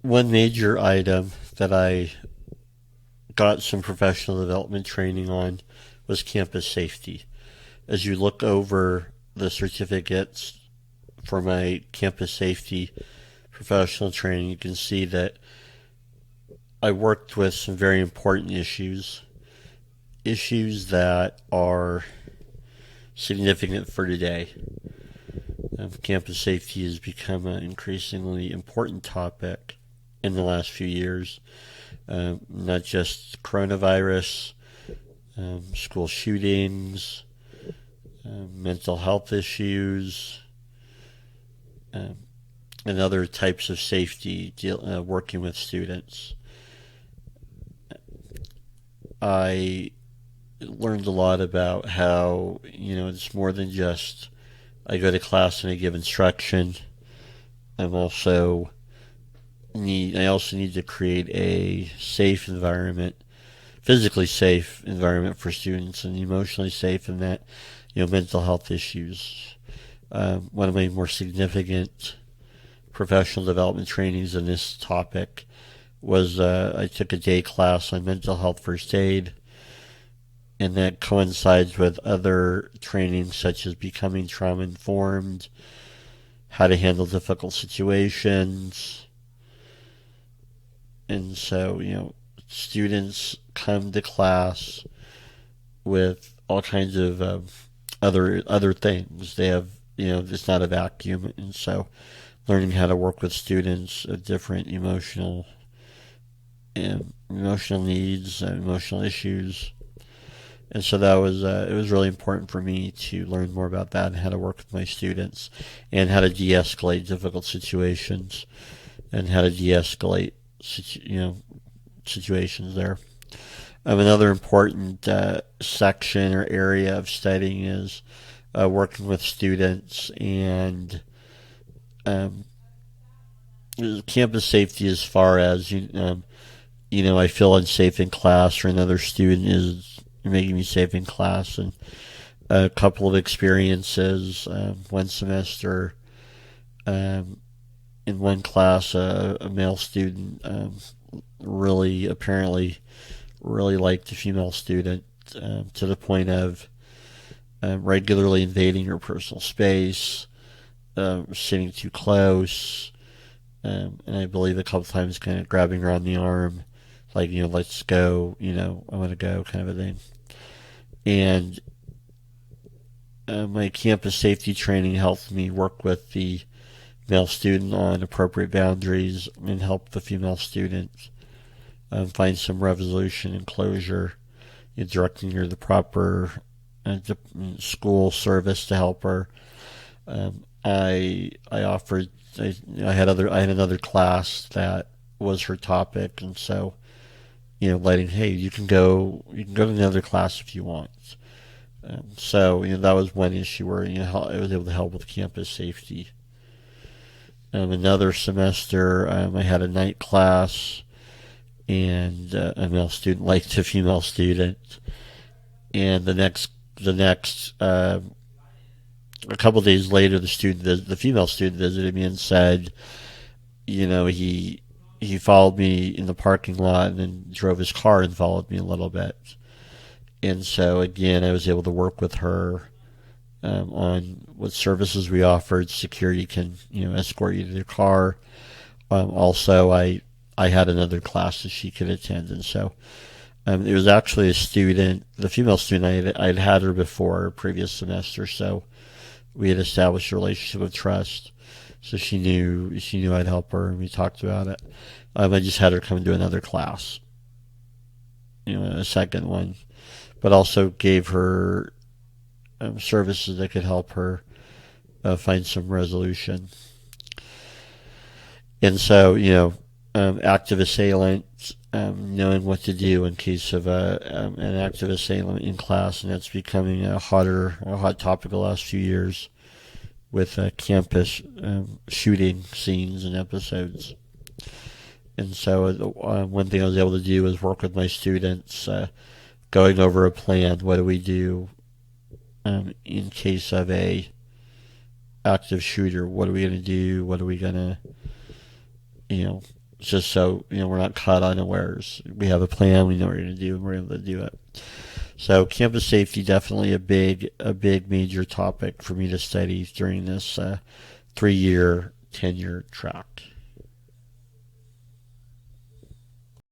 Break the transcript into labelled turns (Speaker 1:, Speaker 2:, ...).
Speaker 1: One major item that I got some professional development training on was campus safety. As you look over the certificates for my campus safety professional training, you can see that I worked with some very important issues that are significant for today. Campus safety has become an increasingly important topic in the last few years. Not just coronavirus, school shootings, mental health issues, um, and other types of safety working with students. I learned a lot about how, it's more than just I go to class and I give instruction. I'm also I also need to create a safe environment, physically safe environment for students, and emotionally safe in that, mental health issues. One of my more significant professional development trainings in this topic was I took a day class on mental health first aid, and that coincides with other trainings such as becoming trauma informed, how to handle difficult situations. And so, students come to class with all kinds of other things. They have, it's not a vacuum, and so learning how to work with students of different emotional needs, emotional issues. And so that was it was really important for me to learn more about that and how to work with my students and how to de-escalate difficult situations and how to de-escalate situations there. Another important section or area of studying is working with students and um, campus safety as far as I feel unsafe in class or another student is making me safe in class. And a couple of experiences. One semester, um, in one class, a male student really apparently really liked a female student to the point of regularly invading her personal space, sitting too close, and I believe a couple times kind of grabbing her on the arm, like, let's go, I want to go, kind of a thing. And my campus safety training helped me work with the male student on appropriate boundaries and help the female student find some resolution and closure, directing her to the proper school service to help her. I offered I had another class that was her topic, and so letting, hey, you can go to another class if you want. So that was one issue where I was able to help with campus safety. Another semester, I had a night class, and a male student liked a female student. And the next, a couple of days later, the female student visited me and said, he followed me in the parking lot and then drove his car and followed me a little bit. And so again, I was able to work with her on what services we offered. Security can escort you to their car. Also, I had another class that she could attend, and so it was actually a student, the female student. I'd had her before previous semester, so we had established a relationship of trust. So she knew I'd help her, and we talked about it. I just had her come to another class, a second one, but also gave her services that could help her find some resolution. And so, active assailant, knowing what to do in case of an active assailant in class, and that's becoming a hot topic the last few years with campus shooting scenes and episodes. And so, one thing I was able to do was work with my students, going over a plan. What do we do in case of a active shooter? What are we going to do? What are we going to, you know, just so we're not caught unawares. We have a plan, we know what we're going to do, and we're able to do it. So campus safety definitely a big major topic for me to study during this 3-year tenure track.